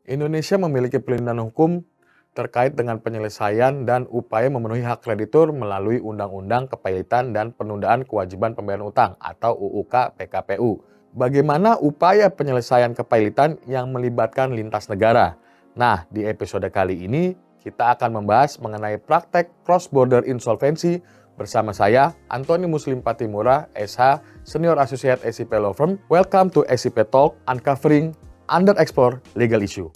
Indonesia memiliki perlindungan hukum terkait dengan penyelesaian dan upaya memenuhi hak kreditur melalui Undang-Undang Kepailitan dan Penundaan Kewajiban Pembayaran Utang atau UUK PKPU. Bagaimana upaya penyelesaian kepailitan yang melibatkan lintas negara? Nah, di episode kali ini kita akan membahas mengenai praktek cross-border insolvency bersama saya, Antoni Muslim Patimura, SH, Senior Associate SIP Law Firm. Welcome to SIP Talk, uncovering underexplored legal issue.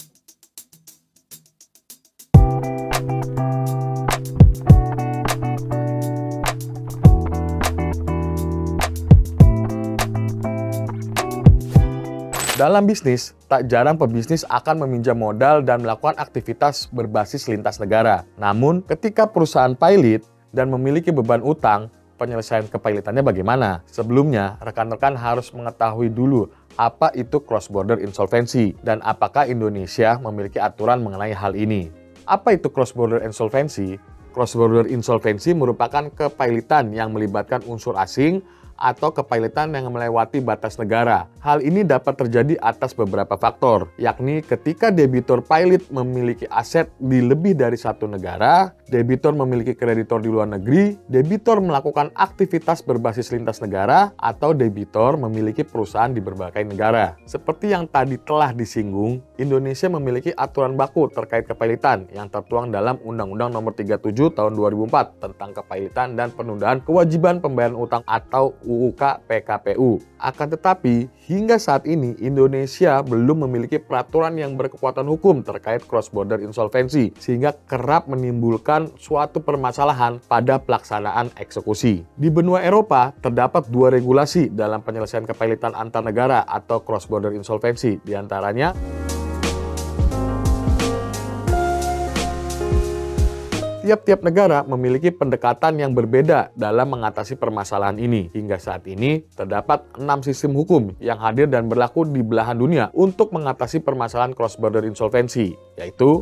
Dalam bisnis, tak jarang pebisnis akan meminjam modal dan melakukan aktivitas berbasis lintas negara. Namun, ketika perusahaan pilot dan memiliki beban utang, penyelesaian kepailitannya bagaimana? Sebelumnya, rekan-rekan harus mengetahui dulu apa itu cross-border insolvency dan apakah Indonesia memiliki aturan mengenai hal ini. Apa itu cross-border insolvency? Cross-border insolvency merupakan kepailitan yang melibatkan unsur asing atau kepailitan yang melewati batas negara. Hal ini dapat terjadi atas beberapa faktor, yakni ketika debitur pilot memiliki aset di lebih dari satu negara, debitur memiliki kreditor di luar negeri, debitur melakukan aktivitas berbasis lintas negara, atau debitur memiliki perusahaan di berbagai negara. Seperti yang tadi telah disinggung, Indonesia memiliki aturan baku terkait kepailitan yang tertuang dalam Undang-Undang Nomor 37 Tahun 2004 tentang Kepailitan dan Penundaan Kewajiban Pembayaran Utang atau UUK PKPU. Akan tetapi, hingga saat ini Indonesia belum memiliki peraturan yang berkekuatan hukum terkait cross-border insolvency, sehingga kerap menimbulkan suatu permasalahan pada pelaksanaan eksekusi. Di benua Eropa, terdapat dua regulasi dalam penyelesaian kepailitan antar negara atau cross-border insolvency, diantaranya tiap-tiap negara memiliki pendekatan yang berbeda dalam mengatasi permasalahan ini. Hingga saat ini, terdapat 6 sistem hukum yang hadir dan berlaku di belahan dunia untuk mengatasi permasalahan cross-border insolvency, yaitu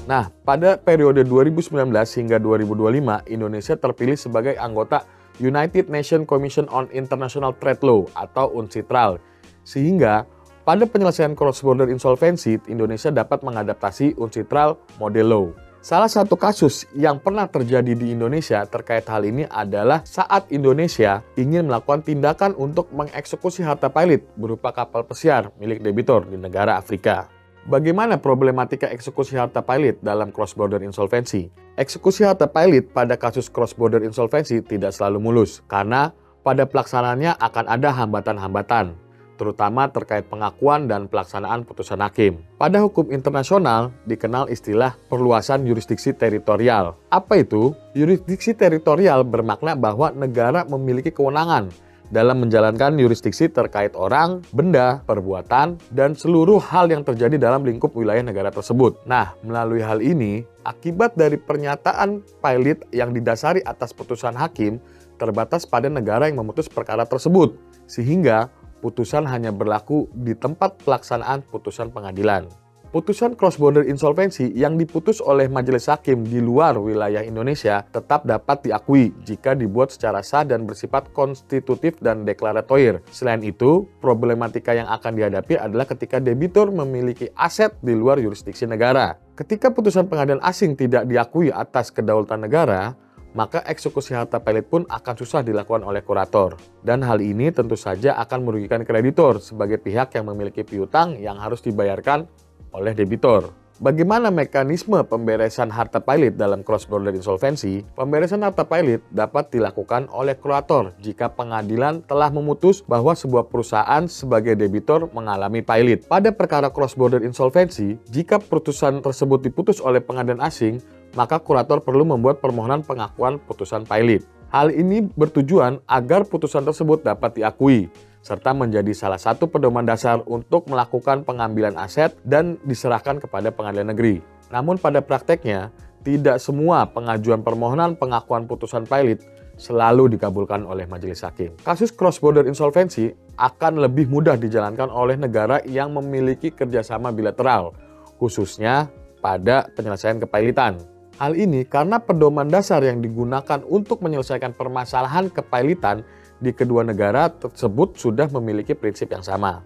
Nah, pada periode 2019 hingga 2025, Indonesia terpilih sebagai anggota United Nations Commission on International Trade Law atau UNCITRAL, sehingga pada penyelesaian cross-border insolvency, Indonesia dapat mengadaptasi UNCITRAL Model Law. Salah satu kasus yang pernah terjadi di Indonesia terkait hal ini adalah saat Indonesia ingin melakukan tindakan untuk mengeksekusi harta pilot berupa kapal pesiar milik debitur di negara Afrika. Bagaimana problematika eksekusi harta pilot dalam cross-border insolvency? Eksekusi harta pilot pada kasus cross-border insolvency tidak selalu mulus, karena pada pelaksanaannya akan ada hambatan-hambatan, terutama terkait pengakuan dan pelaksanaan putusan hakim. Pada hukum internasional dikenal istilah perluasan yurisdiksi teritorial. Apa itu? Yurisdiksi teritorial bermakna bahwa negara memiliki kewenangan dalam menjalankan yurisdiksi terkait orang, benda, perbuatan, dan seluruh hal yang terjadi dalam lingkup wilayah negara tersebut. Nah, melalui hal ini, akibat dari pernyataan pilot yang didasari atas putusan hakim terbatas pada negara yang memutus perkara tersebut, sehingga putusan hanya berlaku di tempat pelaksanaan putusan pengadilan. Putusan cross-border insolvency yang diputus oleh majelis hakim di luar wilayah Indonesia tetap dapat diakui jika dibuat secara sah dan bersifat konstitutif dan deklaratoir. Selain itu, problematika yang akan dihadapi adalah ketika debitur memiliki aset di luar yurisdiksi negara. Ketika putusan pengadilan asing tidak diakui atas kedaulatan negara, maka eksekusi harta pilot pun akan susah dilakukan oleh kurator. Dan hal ini tentu saja akan merugikan kreditor sebagai pihak yang memiliki piutang yang harus dibayarkan oleh debitor. Bagaimana mekanisme pemberesan harta pilot dalam cross-border insolvency? Pemberesan harta pilot dapat dilakukan oleh kurator jika pengadilan telah memutus bahwa sebuah perusahaan sebagai debitor mengalami pilot. Pada perkara cross-border insolvency, jika putusan tersebut diputus oleh pengadilan asing, maka kurator perlu membuat permohonan pengakuan putusan pilot. Hal ini bertujuan agar putusan tersebut dapat diakui, serta menjadi salah satu pedoman dasar untuk melakukan pengambilan aset dan diserahkan kepada pengadilan negeri. Namun pada prakteknya, tidak semua pengajuan permohonan pengakuan putusan pilot selalu dikabulkan oleh majelis hakim. Kasus cross-border insolvency akan lebih mudah dijalankan oleh negara yang memiliki kerjasama bilateral, khususnya pada penyelesaian kepailitan. Hal ini karena pedoman dasar yang digunakan untuk menyelesaikan permasalahan kepailitan di kedua negara tersebut sudah memiliki prinsip yang sama.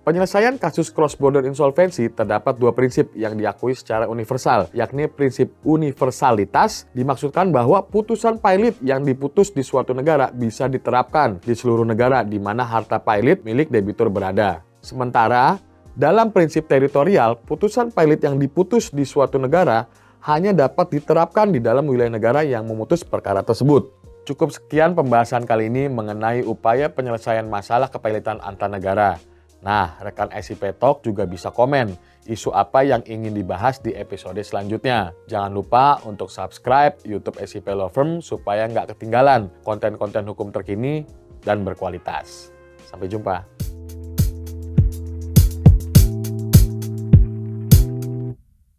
Penyelesaian kasus cross-border insolvency terdapat dua prinsip yang diakui secara universal, yakni prinsip universalitas, dimaksudkan bahwa putusan pilot yang diputus di suatu negara bisa diterapkan di seluruh negara di mana harta pilot milik debitur berada. Sementara, dalam prinsip teritorial, putusan pilot yang diputus di suatu negara hanya dapat diterapkan di dalam wilayah negara yang memutus perkara tersebut. Cukup sekian pembahasan kali ini mengenai upaya penyelesaian masalah kepilotan antar negara. Nah, rekan SIP Talk juga bisa komen isu apa yang ingin dibahas di episode selanjutnya. Jangan lupa untuk subscribe YouTube SIP Law Firm supaya nggak ketinggalan konten-konten hukum terkini dan berkualitas. Sampai jumpa.